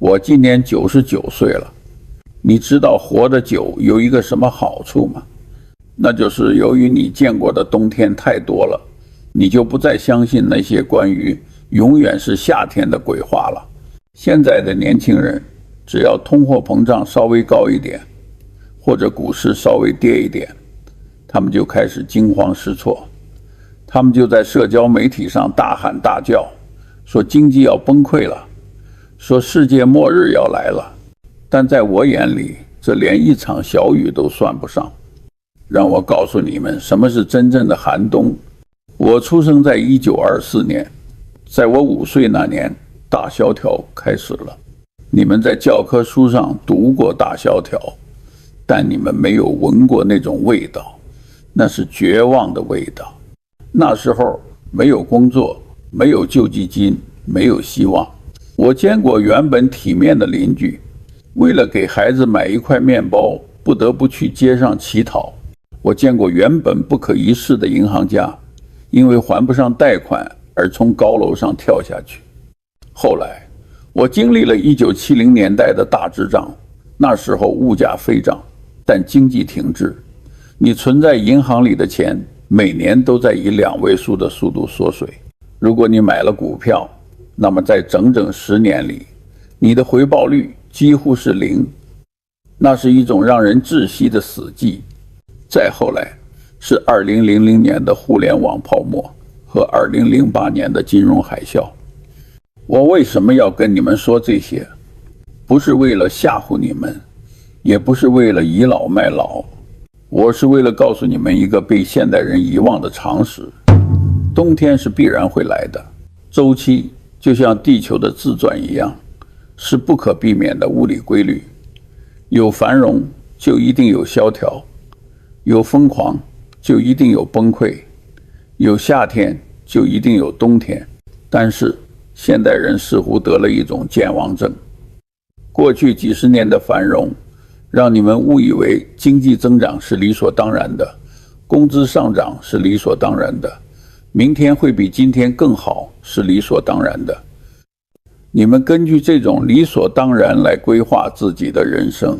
我今年99岁了，你知道活得久有一个什么好处吗？那就是由于你见过的冬天太多了，你就不再相信那些关于永远是夏天的鬼话了。现在的年轻人，只要通货膨胀稍微高一点，或者股市稍微跌一点，他们就开始惊慌失措，他们就在社交媒体上大喊大叫，说经济要崩溃了，说世界末日要来了。但在我眼里，这连一场小雨都算不上。让我告诉你们，什么是真正的寒冬。我出生在1924年，在我5岁那年，大萧条开始了。你们在教科书上读过大萧条，但你们没有闻过那种味道，那是绝望的味道。那时候没有工作，没有救济金，没有希望。我见过原本体面的邻居，为了给孩子买一块面包，不得不去街上乞讨。我见过原本不可一世的银行家，因为还不上贷款而从高楼上跳下去。后来我经历了1970年代的大滞胀，那时候物价飞涨，但经济停滞，你存在银行里的钱每年都在以2位数的速度缩水。如果你买了股票，那么在整整10年里，你的回报率几乎是0，那是一种让人窒息的死寂。再后来是2000年的互联网泡沫和2008年的金融海啸。我为什么要跟你们说这些？不是为了吓唬你们，也不是为了倚老卖老，我是为了告诉你们一个被现代人遗忘的常识：冬天是必然会来的，周期就像地球的自转一样，是不可避免的物理规律。有繁荣就一定有萧条，有疯狂就一定有崩溃，有夏天就一定有冬天。但是现代人似乎得了一种健忘症，过去几十年的繁荣让你们误以为经济增长是理所当然的，工资上涨是理所当然的，明天会比今天更好是理所当然的。你们根据这种理所当然来规划自己的人生。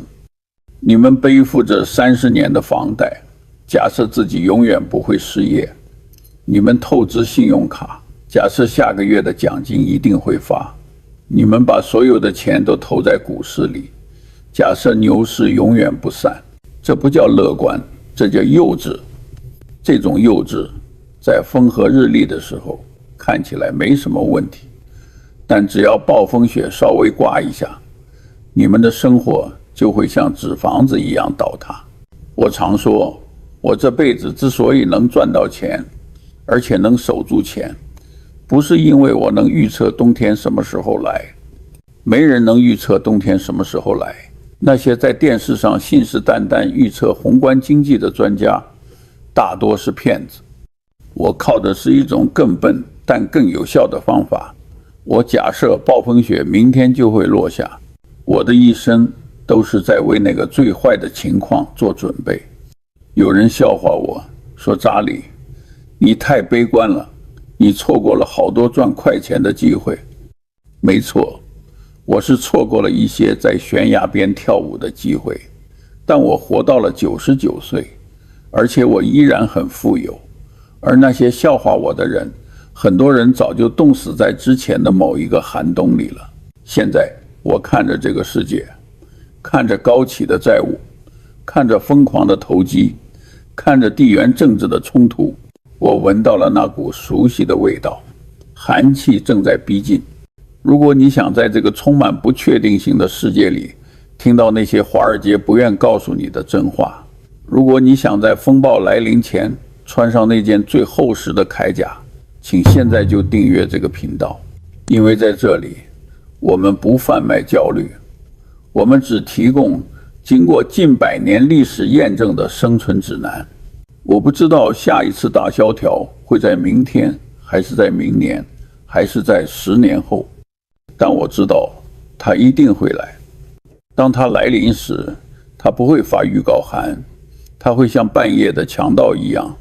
你们背负着30年的房贷，假设自己永远不会失业。你们透支信用卡，假设下个月的奖金一定会发。你们把所有的钱都投在股市里，假设牛市永远不散。这不叫乐观，这叫幼稚。这种幼稚在风和日丽的时候看起来没什么问题，但只要暴风雪稍微刮一下，你们的生活就会像纸房子一样倒塌。我常说，我这辈子之所以能赚到钱，而且能守住钱，不是因为我能预测冬天什么时候来，没人能预测冬天什么时候来。那些在电视上信誓旦旦预测宏观经济的专家，大多是骗子。我靠的是一种更笨但更有效的方法。我假设暴风雪明天就会落下，我的一生都是在为那个最坏的情况做准备。有人笑话我说，查理，你太悲观了，你错过了好多赚快钱的机会。没错，我是错过了一些在悬崖边跳舞的机会，但我活到了99岁，而且我依然很富有。而那些笑话我的人，很多人早就冻死在之前的某一个寒冬里了。现在我看着这个世界，看着高企的债务，看着疯狂的投机，看着地缘政治的冲突，我闻到了那股熟悉的味道，寒气正在逼近。如果你想在这个充满不确定性的世界里听到那些华尔街不愿告诉你的真话，如果你想在风暴来临前穿上那件最厚实的铠甲，请现在就订阅这个频道，因为在这里我们不贩卖焦虑，我们只提供经过近100年历史验证的生存指南。我不知道下一次大萧条会在明天，还是在明年，还是在10年后，但我知道它一定会来。当它来临时，它不会发预告函，它会像半夜的强盗一样，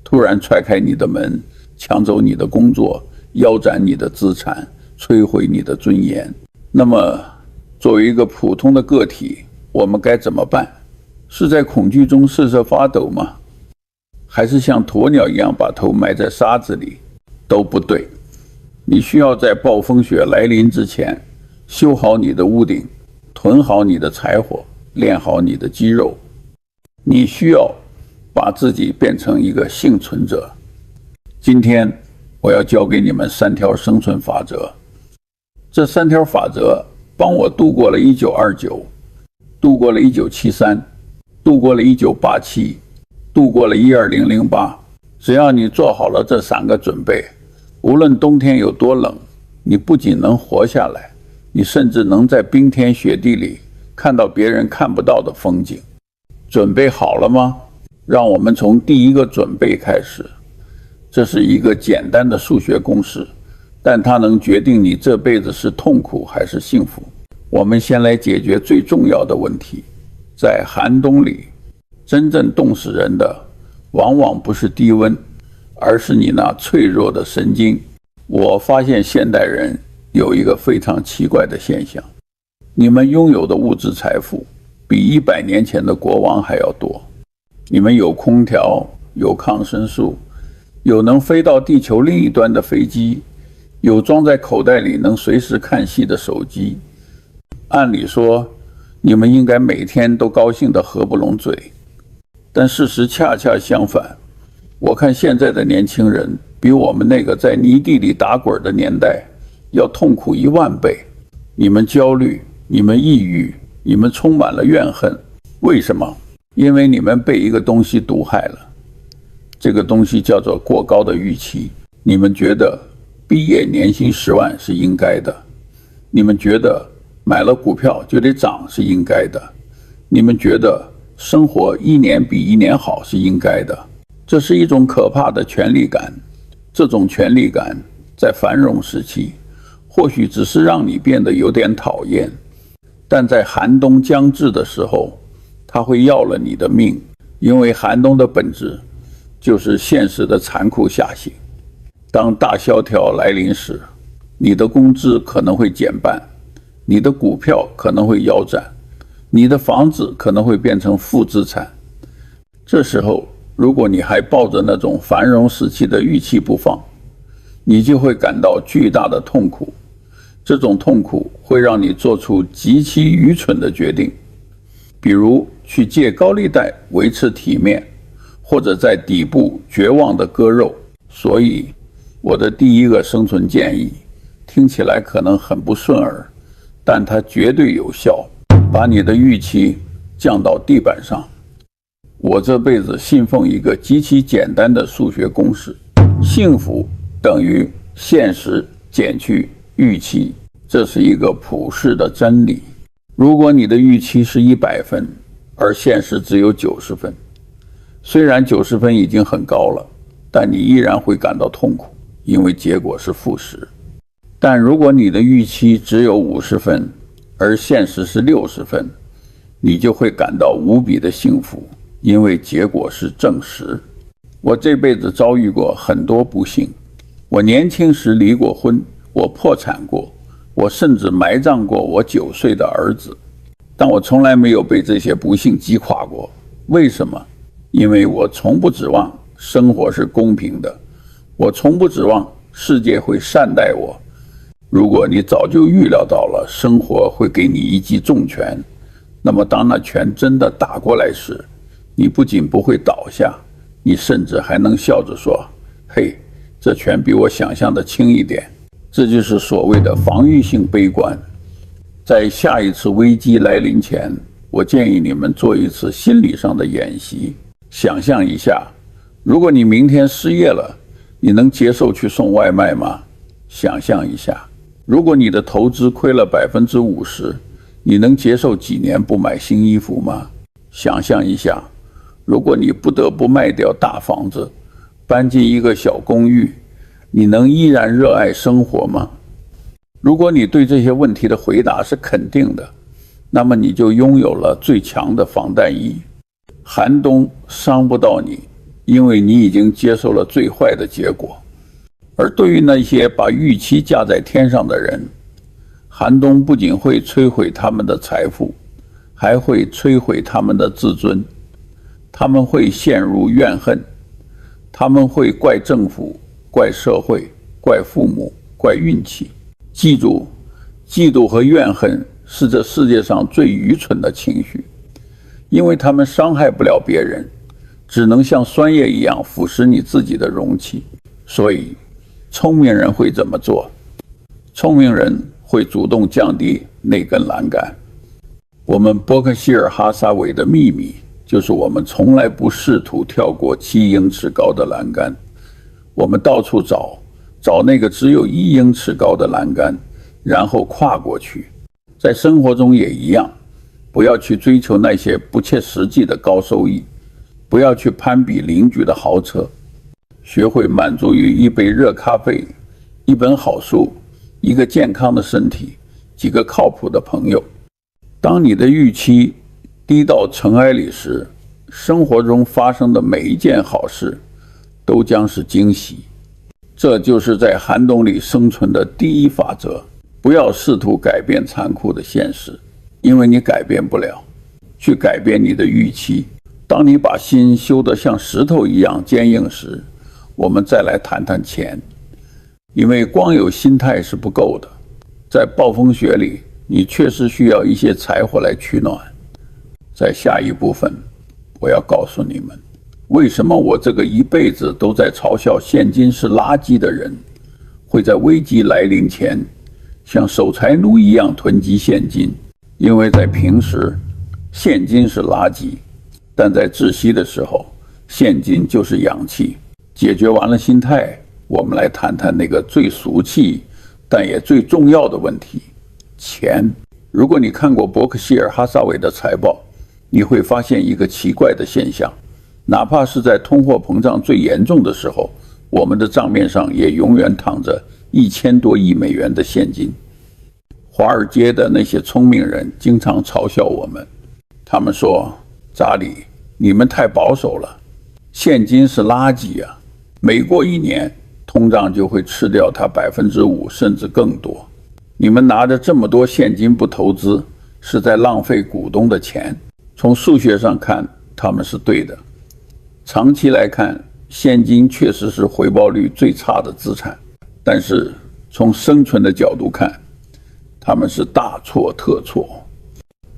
突然踹开你的门，抢走你的工作，腰斩你的资产，摧毁你的尊严。那么作为一个普通的个体，我们该怎么办？是在恐惧中瑟瑟发抖吗？还是像鸵鸟一样把头埋在沙子里？都不对。你需要在暴风雪来临之前修好你的屋顶，囤好你的柴火，练好你的肌肉。你需要把自己变成一个幸存者。今天我要教给你们3条生存法则。这3条法则帮我度过了1929，度过了1973，度过了1987，度过了12008。只要你做好了这3个准备，无论冬天有多冷，你不仅能活下来，你甚至能在冰天雪地里看到别人看不到的风景。准备好了吗？让我们从第一个准备开始。这是一个简单的数学公式，但它能决定你这辈子是痛苦还是幸福。我们先来解决最重要的问题。在寒冬里，真正冻死人的往往不是低温，而是你那脆弱的神经。我发现现代人有一个非常奇怪的现象，你们拥有的物质财富比100年前的国王还要多。你们有空调，有抗生素，有能飞到地球另一端的飞机，有装在口袋里能随时看戏的手机。按理说，你们应该每天都高兴得合不拢嘴，但事实恰恰相反。我看现在的年轻人比我们那个在泥地里打滚的年代要痛苦10000倍。你们焦虑，你们抑郁，你们充满了怨恨。为什么？因为你们被一个东西毒害了。这个东西叫做过高的预期。你们觉得毕业年薪10万是应该的，你们觉得买了股票就得涨是应该的，你们觉得生活1年比1年好是应该的。这是一种可怕的权力感。这种权力感在繁荣时期或许只是让你变得有点讨厌，但在寒冬将至的时候，它会要了你的命。因为寒冬的本质就是现实的残酷下行。当大萧条来临时，你的工资可能会减半，你的股票可能会腰斩，你的房子可能会变成负资产。这时候，如果你还抱着那种繁荣时期的预期不放，你就会感到巨大的痛苦。这种痛苦会让你做出极其愚蠢的决定，比如去借高利贷维持体面，或者在底部绝望的割肉。所以我的第一个生存建议听起来可能很不顺耳，但它绝对有效。把你的预期降到地板上。我这辈子信奉一个极其简单的数学公式：幸福等于现实减去预期。这是一个普世的真理。如果你的预期是100分，而现实只有90分，虽然90分已经很高了，但你依然会感到痛苦，因为结果是负10。但如果你的预期只有50分，而现实是60分，你就会感到无比的幸福，因为结果是正10。我这辈子遭遇过很多不幸，我年轻时离过婚，我破产过，我甚至埋葬过我9岁的儿子，但我从来没有被这些不幸击垮过。为什么？因为我从不指望生活是公平的，我从不指望世界会善待我。如果你早就预料到了生活会给你一记重拳，那么当那拳真的打过来时，你不仅不会倒下，你甚至还能笑着说：嘿，这拳比我想象的轻一点。这就是所谓的防御性悲观。在下一次危机来临前，我建议你们做一次心理上的演习。想象一下，如果你明天失业了，你能接受去送外卖吗？想象一下，如果你的投资亏了50%，你能接受几年不买新衣服吗？想象一下，如果你不得不卖掉大房子，搬进一个小公寓，你能依然热爱生活吗？如果你对这些问题的回答是肯定的，那么你就拥有了最强的防弹衣。寒冬伤不到你，因为你已经接受了最坏的结果。而对于那些把预期架在天上的人，寒冬不仅会摧毁他们的财富，还会摧毁他们的自尊。他们会陷入怨恨，他们会怪政府、怪社会、怪父母、怪运气。记住，嫉妒和怨恨是这世界上最愚蠢的情绪，因为他们伤害不了别人，只能像酸液一样腐蚀你自己的容器。所以，聪明人会怎么做？聪明人会主动降低那根栏杆。我们伯克希尔哈撒韦的秘密就是我们从来不试图跳过7英尺高的栏杆，我们到处找那个只有1英尺高的栏杆，然后跨过去。在生活中也一样，不要去追求那些不切实际的高收益，不要去攀比邻居的豪车，学会满足于一杯热咖啡、一本好书、一个健康的身体、几个靠谱的朋友。当你的预期低到尘埃里时，生活中发生的每一件好事都将是惊喜。这就是在寒冬里生存的第一法则。不要试图改变残酷的现实，因为你改变不了。去改变你的预期。当你把心修得像石头一样坚硬时，我们再来谈谈钱。因为光有心态是不够的，在暴风雪里，你确实需要一些柴火来取暖。在下一部分，我要告诉你们，为什么我这个一辈子都在嘲笑现金是垃圾的人，会在危机来临前像守财奴一样囤积现金。因为在平时，现金是垃圾，但在窒息的时候，现金就是氧气。解决完了心态，我们来谈谈那个最俗气但也最重要的问题：钱。如果你看过伯克希尔哈撒韦的财报，你会发现一个奇怪的现象，哪怕是在通货膨胀最严重的时候，我们的账面上也永远躺着1000多亿美元的现金。华尔街的那些聪明人经常嘲笑我们，他们说：查理，你们太保守了，现金是垃圾啊，每过1年，通胀就会吃掉它5%甚至更多。你们拿着这么多现金不投资，是在浪费股东的钱。从数学上看，他们是对的。长期来看，现金确实是回报率最差的资产，但是从生存的角度看，他们是大错特错。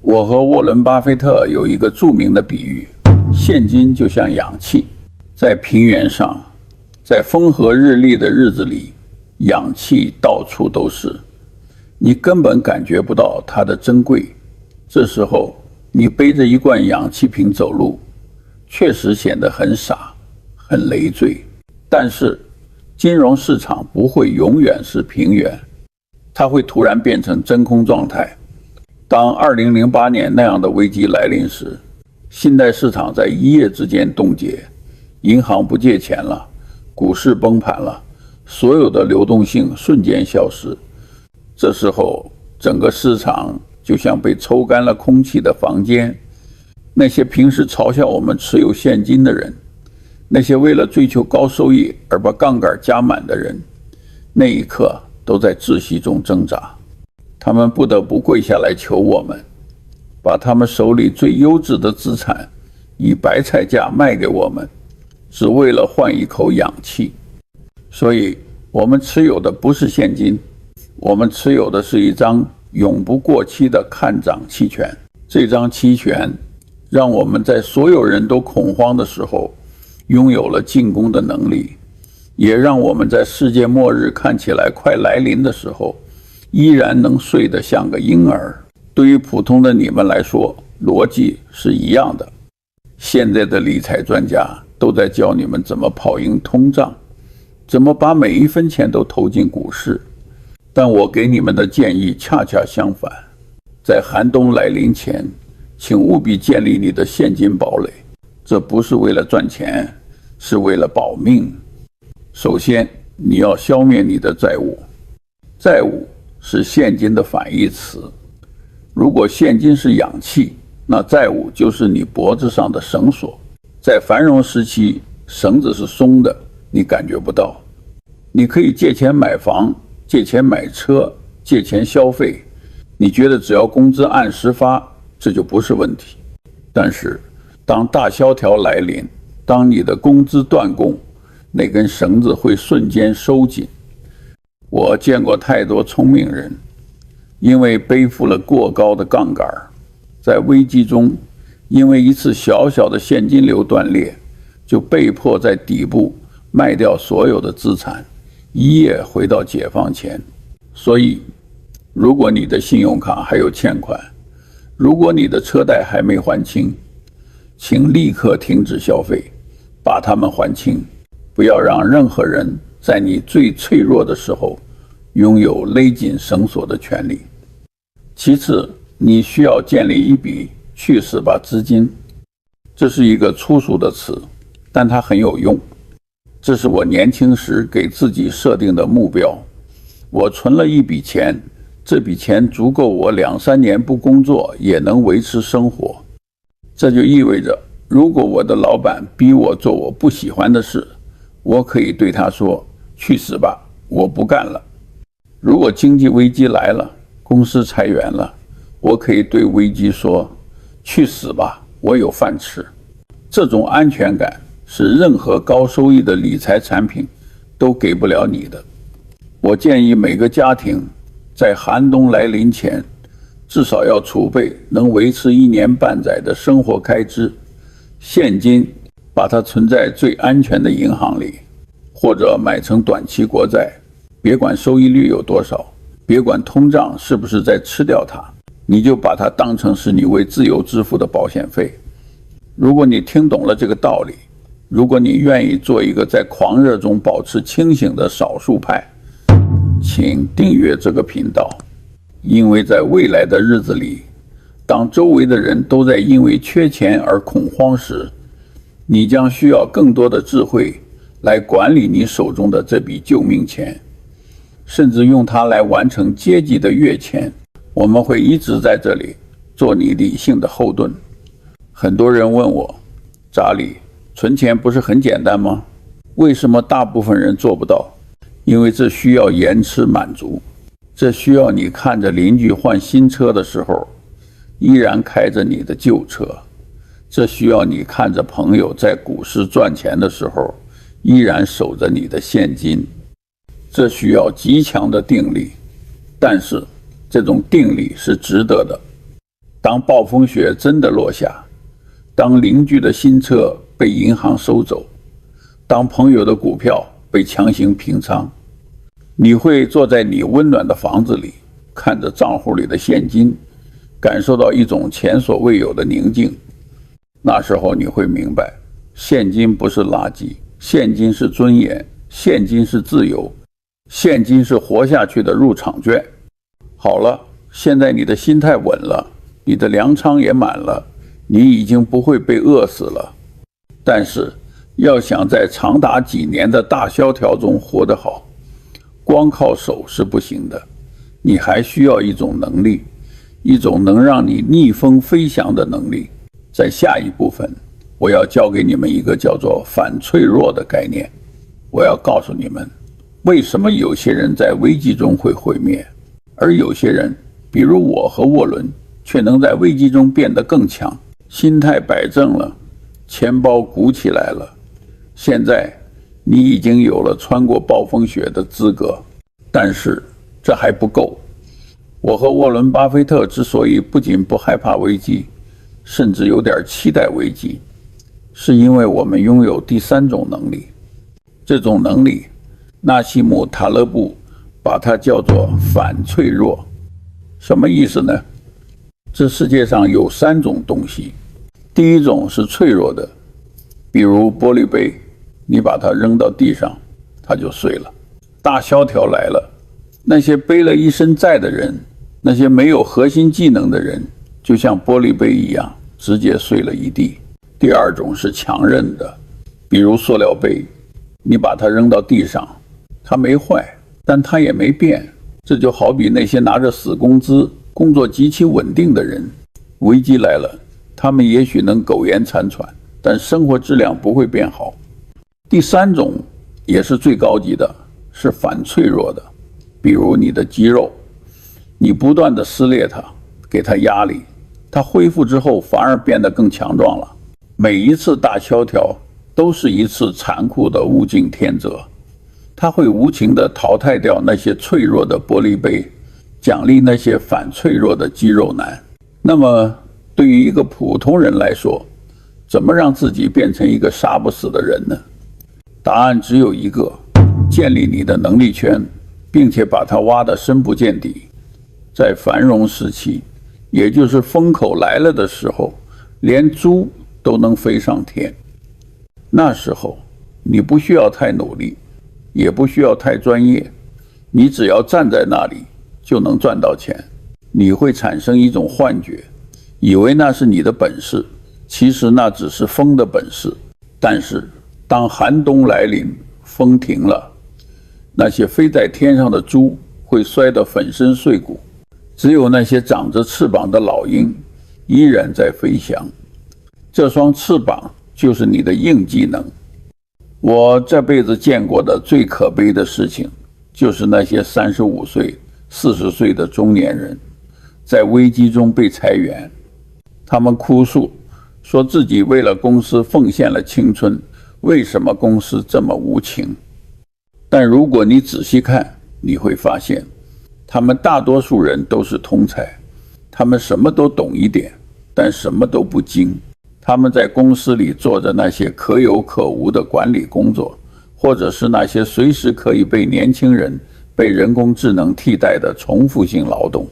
我和沃伦·巴菲特有一个著名的比喻，现金就像氧气，在平原上，在风和日丽的日子里，氧气到处都是，你根本感觉不到它的珍贵。这时候你背着一罐氧气瓶走路，确实显得很傻，很累赘。但是金融市场不会永远是平原，它会突然变成真空状态。当2008年那样的危机来临时，信贷市场在一夜之间冻结，银行不借钱了，股市崩盘了，所有的流动性瞬间消失。这时候整个市场就像被抽干了空气的房间。那些平时嘲笑我们持有现金的人，那些为了追求高收益而把杠杆加满的人，那一刻都在窒息中挣扎。他们不得不跪下来求我们，把他们手里最优质的资产以白菜价卖给我们，只为了换一口氧气。所以我们持有的不是现金，我们持有的是一张永不过期的看涨期权。这张期权让我们在所有人都恐慌的时候拥有了进攻的能力，也让我们在世界末日看起来快来临的时候依然能睡得像个婴儿。对于普通的你们来说，逻辑是一样的。现在的理财专家都在教你们怎么跑赢通胀，怎么把每一分钱都投进股市。但我给你们的建议恰恰相反，在寒冬来临前，请务必建立你的现金堡垒。这不是为了赚钱，是为了保命。首先，你要消灭你的债务。债务是现金的反义词。如果现金是氧气，那债务就是你脖子上的绳索。在繁荣时期，绳子是松的，你感觉不到。你可以借钱买房，借钱买车，借钱消费，你觉得只要工资按时发，这就不是问题。但是当大萧条来临，当你的工资断供，那根绳子会瞬间收紧。我见过太多聪明人，因为背负了过高的杠杆，在危机中因为一次小小的现金流断裂，就被迫在底部卖掉所有的资产，一夜回到解放前。所以如果你的信用卡还有欠款，如果你的车贷还没还清，请立刻停止消费，把它们还清。不要让任何人在你最脆弱的时候拥有勒紧绳索的权利。其次，你需要建立一笔去死吧资金。这是一个粗俗的词，但它很有用。这是我年轻时给自己设定的目标。我存了一笔钱，这笔钱足够我2-3年不工作也能维持生活。这就意味着，如果我的老板逼我做我不喜欢的事，我可以对他说，去死吧，我不干了。如果经济危机来了，公司裁员了，我可以对危机说，去死吧，我有饭吃。这种安全感是任何高收益的理财产品都给不了你的。我建议每个家庭在寒冬来临前，至少要储备能维持1年半载的生活开支。现金把它存在最安全的银行里，或者买成短期国债，别管收益率有多少，别管通胀是不是在吃掉它，你就把它当成是你为自由支付的保险费。如果你听懂了这个道理，如果你愿意做一个在狂热中保持清醒的少数派，请订阅这个频道。因为在未来的日子里，当周围的人都在因为缺钱而恐慌时，你将需要更多的智慧来管理你手中的这笔救命钱，甚至用它来完成阶级的跃迁。我们会一直在这里做你理性的后盾。很多人问我，查理，存钱不是很简单吗？为什么大部分人做不到？因为这需要延迟满足，这需要你看着邻居换新车的时候，依然开着你的旧车，这需要你看着朋友在股市赚钱的时候，依然守着你的现金，这需要极强的定力。但是这种定力是值得的。当暴风雪真的落下，当邻居的新车被银行收走，当朋友的股票被强行平仓，你会坐在你温暖的房子里，看着账户里的现金，感受到一种前所未有的宁静。那时候你会明白，现金不是垃圾，现金是尊严，现金是自由，现金是活下去的入场券。好了，现在你的心态稳了，你的粮仓也满了，你已经不会被饿死了。但是要想在长达几年的大萧条中活得好，光靠手是不行的，你还需要一种能力，一种能让你逆风飞翔的能力。在下一部分，我要教给你们一个叫做反脆弱的概念。我要告诉你们，为什么有些人在危机中会毁灭，而有些人，比如我和沃伦，却能在危机中变得更强。心态摆正了，钱包鼓起来了，现在你已经有了穿过暴风雪的资格。但是这还不够。我和沃伦·巴菲特之所以不仅不害怕危机，甚至有点期待危机，是因为我们拥有第三种能力。这种能力，纳西姆·塔勒布把它叫做反脆弱。什么意思呢？这世界上有3种东西。第一种是脆弱的，比如玻璃杯，你把它扔到地上，它就碎了。大萧条来了，那些背了一身债的人，那些没有核心技能的人，就像玻璃杯一样，直接碎了一地。第二种是强韧的，比如塑料杯，你把它扔到地上，它没坏，但它也没变。这就好比那些拿着死工资、工作极其稳定的人，危机来了，他们也许能苟延残喘，但生活质量不会变好。第三种也是最高级的，是反脆弱的，比如你的肌肉。你不断地撕裂它，给它压力，它恢复之后反而变得更强壮了。每一次大萧条都是一次残酷的物竞天择，它会无情地淘汰掉那些脆弱的玻璃杯，奖励那些反脆弱的肌肉男。那么对于一个普通人来说，怎么让自己变成一个杀不死的人呢？答案只有一个：建立你的能力圈，并且把它挖得深不见底。在繁荣时期，也就是风口来了的时候，连猪都能飞上天。那时候你不需要太努力，也不需要太专业，你只要站在那里就能赚到钱。你会产生一种幻觉，以为那是你的本事，其实那只是风的本事。但是当寒冬来临，风停了，那些飞在天上的猪会摔得粉身碎骨，只有那些长着翅膀的老鹰依然在飞翔。这双翅膀就是你的硬技能。我这辈子见过的最可悲的事情，就是那些35岁、40岁的中年人，在危机中被裁员。他们哭诉，说自己为了公司奉献了青春，为什么公司这么无情？但如果你仔细看，你会发现，他们大多数人都是通才，他们什么都懂一点，但什么都不精。他们在公司里做着那些可有可无的管理工作，或者是那些随时可以被年轻人、被人工智能替代的重复性劳动。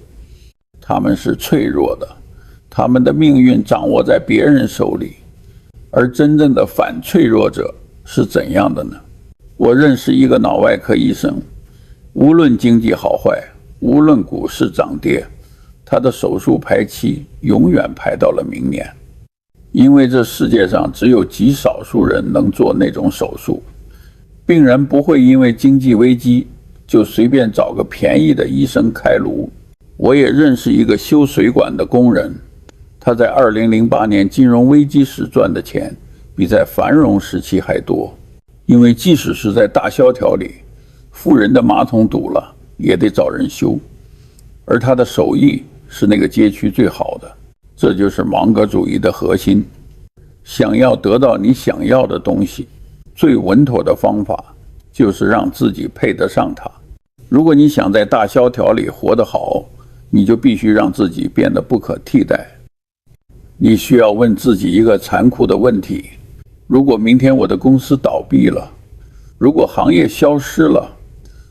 他们是脆弱的，他们的命运掌握在别人手里。而真正的反脆弱者是怎样的呢？我认识一个脑外科医生，无论经济好坏，无论股市涨跌，他的手术排期永远排到了明年。因为这世界上只有极少数人能做那种手术，病人不会因为经济危机就随便找个便宜的医生开颅。我也认识一个修水管的工人，他在2008年金融危机时赚的钱比在繁荣时期还多。因为即使是在大萧条里，富人的马桶堵了也得找人修，而他的手艺是那个街区最好的。这就是芒格主义的核心。想要得到你想要的东西，最稳妥的方法就是让自己配得上它。如果你想在大萧条里活得好，你就必须让自己变得不可替代。你需要问自己一个残酷的问题：如果明天我的公司倒闭了，如果行业消失了，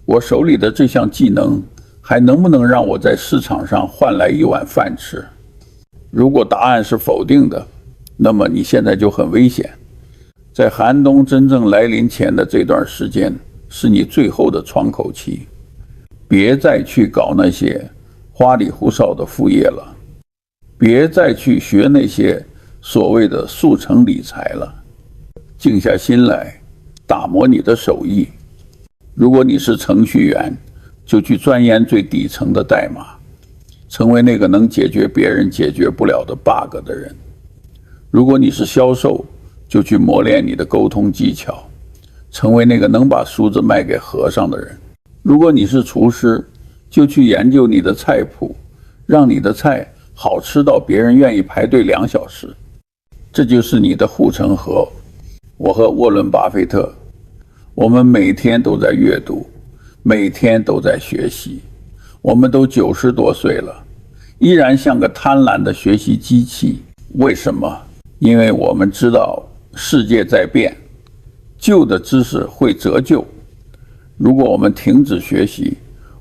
我手里的这项技能还能不能让我在市场上换来一碗饭吃？如果答案是否定的，那么你现在就很危险。在寒冬真正来临前的这段时间，是你最后的窗口期。别再去搞那些花里胡哨的副业了，别再去学那些所谓的速成理财了。静下心来，打磨你的手艺。如果你是程序员，就去钻研最底层的代码，成为那个能解决别人解决不了的 bug 的人。如果你是销售，就去磨练你的沟通技巧，成为那个能把梳子卖给和尚的人。如果你是厨师，就去研究你的菜谱，让你的菜好吃到别人愿意排队2小时。这就是你的护城河。我和沃伦·巴菲特，我们每天都在阅读，每天都在学习。我们都90多岁了，依然像个贪婪的学习机器。为什么？因为我们知道世界在变，旧的知识会折旧。如果我们停止学习，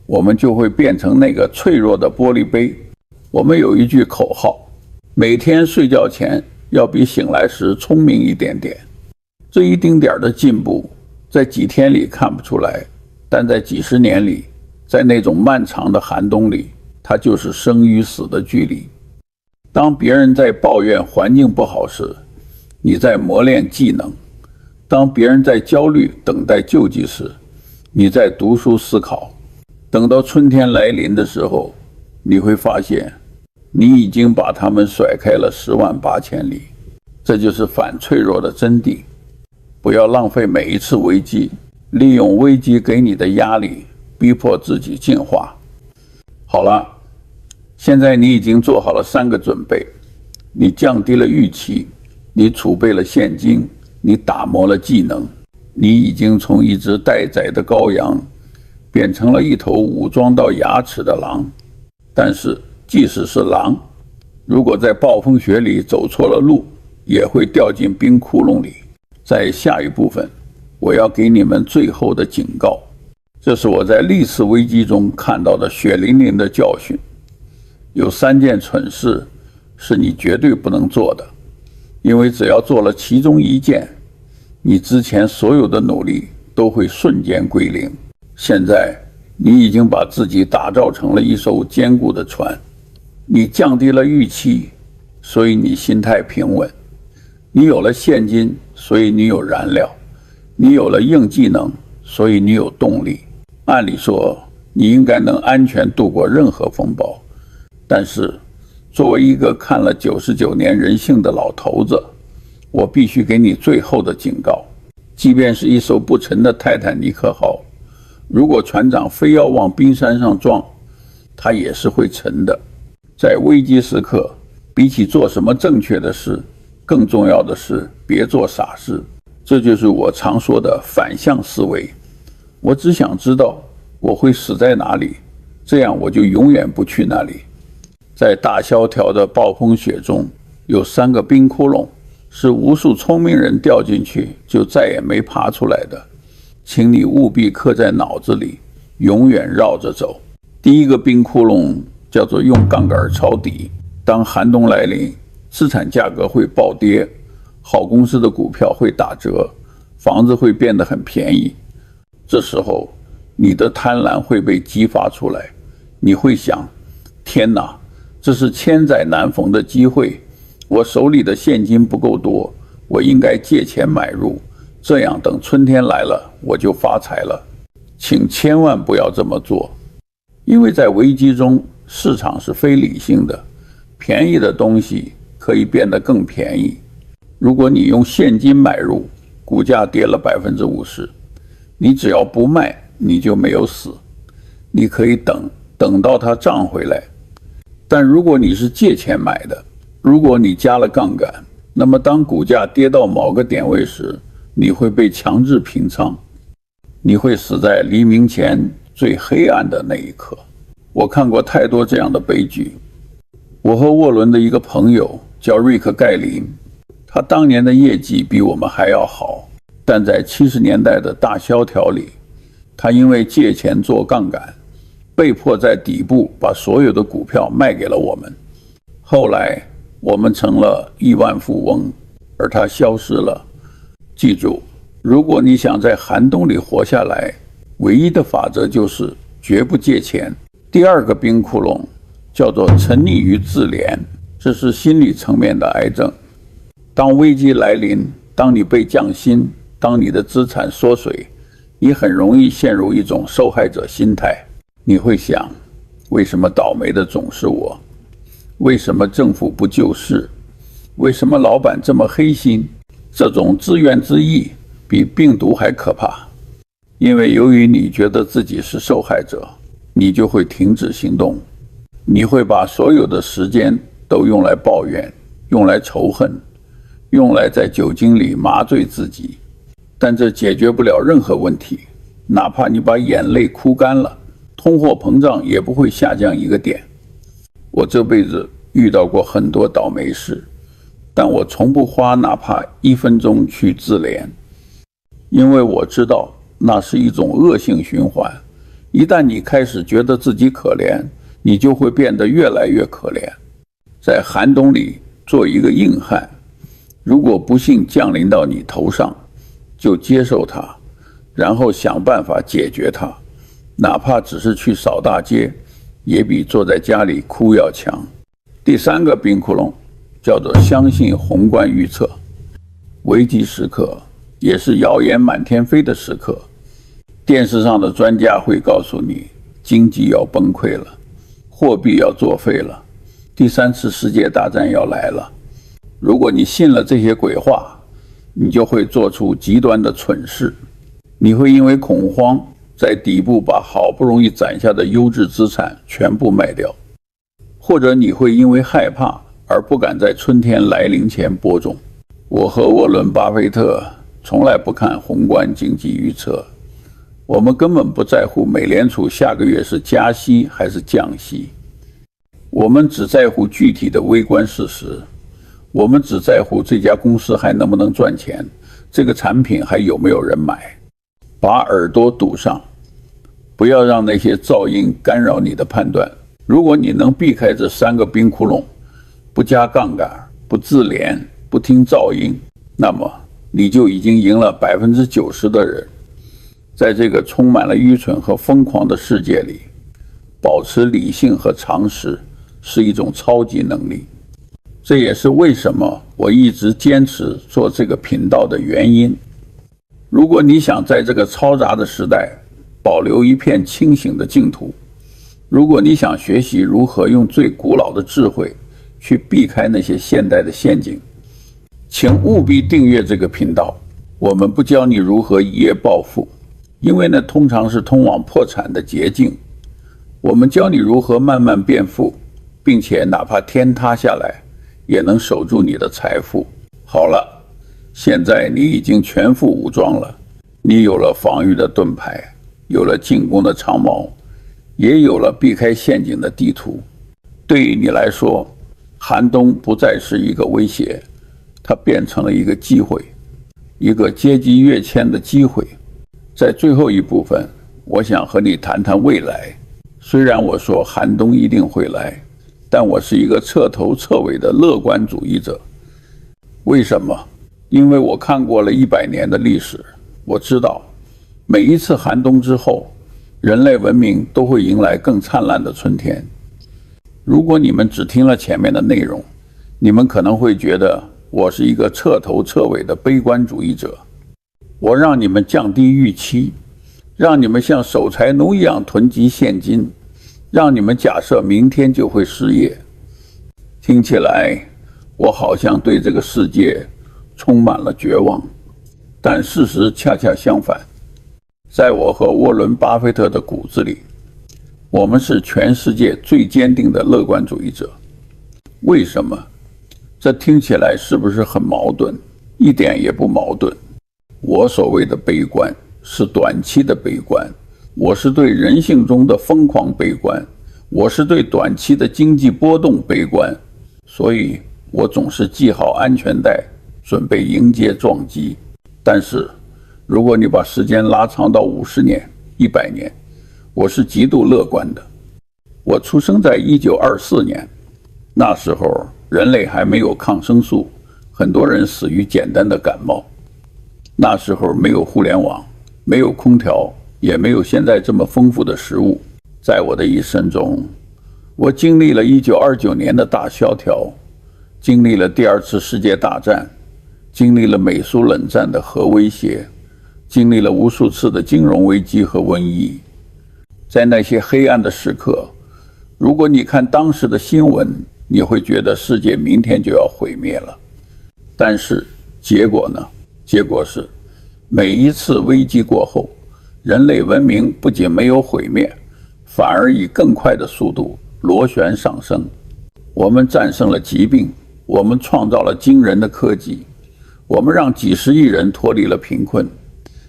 我们就会变成那个脆弱的玻璃杯。我们有一句口号：每天睡觉前要比醒来时聪明一点点。这一丁点的进步，在几天里看不出来，但在几十年里，在那种漫长的寒冬里，它就是生与死的距离。当别人在抱怨环境不好时，你在磨练技能；当别人在焦虑等待救济时，你在读书思考。等到春天来临的时候，你会发现你已经把他们甩开了108000里。这就是反脆弱的真谛。不要浪费每一次危机，利用危机给你的压力逼迫自己进化。好了，现在你已经做好了3个准备，你降低了预期，你储备了现金，你打磨了技能，你已经从一只待宰的羔羊变成了一头武装到牙齿的狼。但是即使是狼，如果在暴风雪里走错了路，也会掉进冰窟窿里。在下一部分，我要给你们最后的警告，这是我在历次危机中看到的血淋淋的教训。有3件蠢事是你绝对不能做的，因为只要做了其中1件，你之前所有的努力都会瞬间归零。现在你已经把自己打造成了一艘坚固的船，你降低了预期，所以你心态平稳；你有了现金，所以你有燃料；你有了硬技能，所以你有动力。按理说，你应该能安全度过任何风暴。但是，作为一个看了99年人性的老头子，我必须给你最后的警告：即便是一艘不沉的泰坦尼克号，如果船长非要往冰山上撞，它也是会沉的。在危机时刻，比起做什么正确的事，更重要的是别做傻事。这就是我常说的反向思维。我只想知道我会死在哪里，这样我就永远不去那里。在大萧条的暴风雪中，有3个冰窟窿，是无数聪明人掉进去就再也没爬出来的。请你务必刻在脑子里，永远绕着走。第1个冰窟窿叫做用杠杆抄底。当寒冬来临，资产价格会暴跌，好公司的股票会打折，房子会变得很便宜。这时候，你的贪婪会被激发出来，你会想：天哪，这是千载难逢的机会，我手里的现金不够多，我应该借钱买入，这样等春天来了，我就发财了。请千万不要这么做，因为在危机中，市场是非理性的，便宜的东西可以变得更便宜。如果你用现金买入，股价跌了50%，你只要不卖，你就没有死，你可以等到它涨回来。但如果你是借钱买的，如果你加了杠杆，那么当股价跌到某个点位时，你会被强制平仓，你会死在黎明前最黑暗的那一刻。我看过太多这样的悲剧。我和沃伦的一个朋友叫瑞克·盖林，他当年的业绩比我们还要好，但在70年代的大萧条里，他因为借钱做杠杆，被迫在底部把所有的股票卖给了我们。后来我们成了亿万富翁，而他消失了。记住，如果你想在寒冬里活下来，唯一的法则就是绝不借钱。第2个冰窟窿叫做沉溺于自怜，这是心理层面的癌症。当危机来临，当你被降薪，当你的资产缩水，你很容易陷入一种受害者心态。你会想，为什么倒霉的总是我？为什么政府不救市？为什么老板这么黑心？这种自怨自艾比病毒还可怕。因为由于你觉得自己是受害者，你就会停止行动，你会把所有的时间都用来抱怨，用来仇恨，用来在酒精里麻醉自己。但这解决不了任何问题，哪怕你把眼泪哭干了，通货膨胀也不会下降1个点。我这辈子遇到过很多倒霉事，但我从不花哪怕1分钟去自怜，因为我知道那是一种恶性循环。一旦你开始觉得自己可怜，你就会变得越来越可怜。在寒冬里做一个硬汉，如果不幸降临到你头上，就接受它，然后想办法解决它，哪怕只是去扫大街，也比坐在家里哭要强。第3个冰窟窿叫做相信宏观预测。危机时刻也是谣言满天飞的时刻，电视上的专家会告诉你，经济要崩溃了，货币要作废了，第3次世界大战要来了。如果你信了这些鬼话，你就会做出极端的蠢事。你会因为恐慌，在底部把好不容易攒下的优质资产全部卖掉。或者你会因为害怕而不敢在春天来临前播种。我和沃伦·巴菲特从来不看宏观经济预测，我们根本不在乎美联储下个月是加息还是降息，我们只在乎具体的微观事实，我们只在乎这家公司还能不能赚钱，这个产品还有没有人买。把耳朵堵上，不要让那些噪音干扰你的判断。如果你能避开这3个冰窟窿，不加杠杆，不自怜，不听噪音，那么你就已经赢了90%的人。在这个充满了愚蠢和疯狂的世界里，保持理性和常识是一种超级能力。这也是为什么我一直坚持做这个频道的原因。如果你想在这个嘈杂的时代保留一片清醒的净土，如果你想学习如何用最古老的智慧去避开那些现代的陷阱，请务必订阅这个频道。我们不教你如何一夜暴富，因为那通常是通往破产的捷径。我们教你如何慢慢变富，并且哪怕天塌下来也能守住你的财富。好了，现在你已经全副武装了，你有了防御的盾牌，有了进攻的长矛，也有了避开陷阱的地图。对于你来说，寒冬不再是一个威胁，它变成了一个机会，一个阶级跃迁的机会。在最后一部分，我想和你谈谈未来。虽然我说寒冬一定会来，但我是一个彻头彻尾的乐观主义者。为什么？因为我看过了100年的历史，我知道每一次寒冬之后，人类文明都会迎来更灿烂的春天。如果你们只听了前面的内容，你们可能会觉得我是一个彻头彻尾的悲观主义者。我让你们降低预期，让你们像守财奴一样囤积现金，让你们假设明天就会失业。听起来我好像对这个世界充满了绝望，但事实恰恰相反。在我和沃伦·巴菲特的骨子里，我们是全世界最坚定的乐观主义者。为什么？这听起来是不是很矛盾？一点也不矛盾。我所谓的悲观是短期的悲观，我是对人性中的疯狂悲观，我是对短期的经济波动悲观，所以我总是系好安全带，准备迎接撞击。但是如果你把时间拉长到50年、100年，我是极度乐观的。我出生在1924年，那时候人类还没有抗生素，很多人死于简单的感冒。那时候没有互联网，没有空调，也没有现在这么丰富的食物。在我的一生中，我经历了1929年的大萧条，经历了第2次世界大战，经历了美苏冷战的核威胁，经历了无数次的金融危机和瘟疫。在那些黑暗的时刻，如果你看当时的新闻，你会觉得世界明天就要毁灭了。但是结果呢？结果是每一次危机过后，人类文明不仅没有毁灭，反而以更快的速度螺旋上升。我们战胜了疾病，我们创造了惊人的科技，我们让几十亿人脱离了贫困。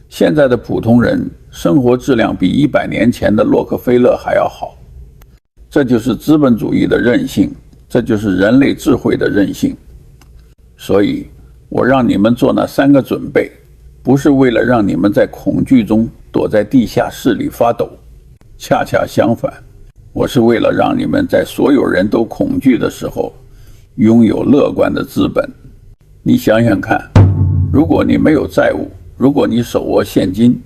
现在的普通人生活质量比100年前的洛克菲勒还要好。这就是资本主义的韧性，这就是人类智慧的韧性。所以我让你们做那3个准备，不是为了让你们在恐惧中躲在地下室里发抖，恰恰相反，我是为了让你们在所有人都恐惧的时候拥有乐观的资本。你想想看，如果你没有债务，如果你手握现金，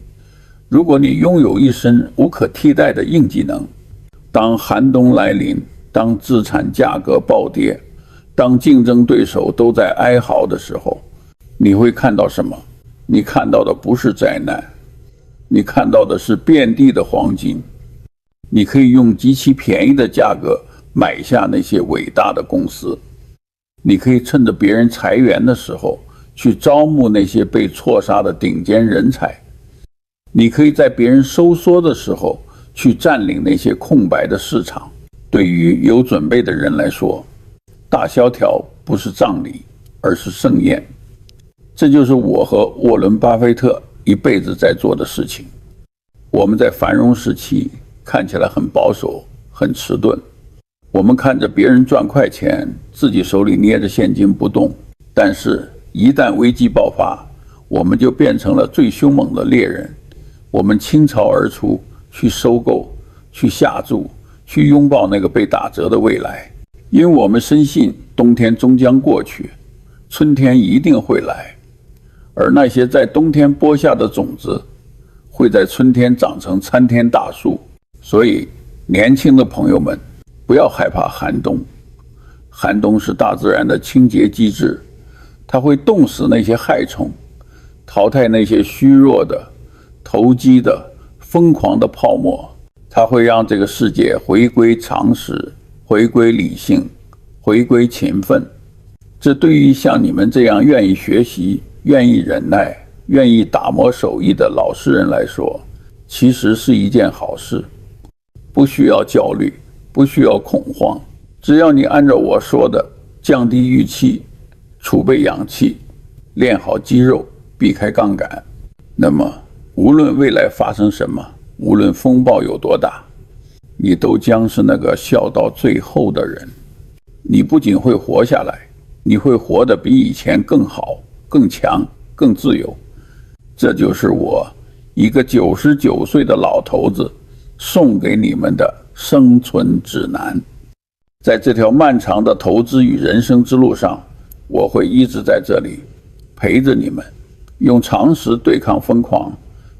如果你拥有一身无可替代的硬技能，当寒冬来临，当资产价格暴跌，当竞争对手都在哀嚎的时候，你会看到什么？你看到的不是灾难，你看到的是遍地的黄金。你可以用极其便宜的价格买下那些伟大的公司，你可以趁着别人裁员的时候去招募那些被错杀的顶尖人才，你可以在别人收缩的时候去占领那些空白的市场。对于有准备的人来说，大萧条不是葬礼，而是盛宴。这就是我和沃伦·巴菲特一辈子在做的事情。我们在繁荣时期看起来很保守，很迟钝。我们看着别人赚快钱，自己手里捏着现金不动。但是一旦危机爆发，我们就变成了最凶猛的猎人。我们倾巢而出，去收购，去下注，去拥抱那个被打折的未来。因为我们深信冬天终将过去，春天一定会来。而那些在冬天播下的种子，会在春天长成参天大树。所以年轻的朋友们，不要害怕寒冬。寒冬是大自然的清洁机制，它会冻死那些害虫，淘汰那些虚弱的、投机的、疯狂的泡沫。它会让这个世界回归常识，回归理性，回归勤奋。这对于像你们这样愿意学习、愿意忍耐、愿意打磨手艺的老实人来说，其实是一件好事。不需要焦虑，不需要恐慌，只要你按照我说的，降低预期，储备氧气，练好肌肉，避开杠杆，那么无论未来发生什么，无论风暴有多大，你都将是那个笑到最后的人。你不仅会活下来，你会活得比以前更好、更强、更自由。这就是我一个99岁的老头子送给你们的生存指南。在这条漫长的投资与人生之路上，我会一直在这里陪着你们，用常识对抗疯狂，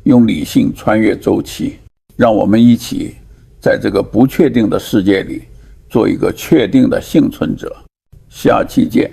用理性穿越周期。让我们一起在这个不确定的世界里做一个确定的幸存者。下期见。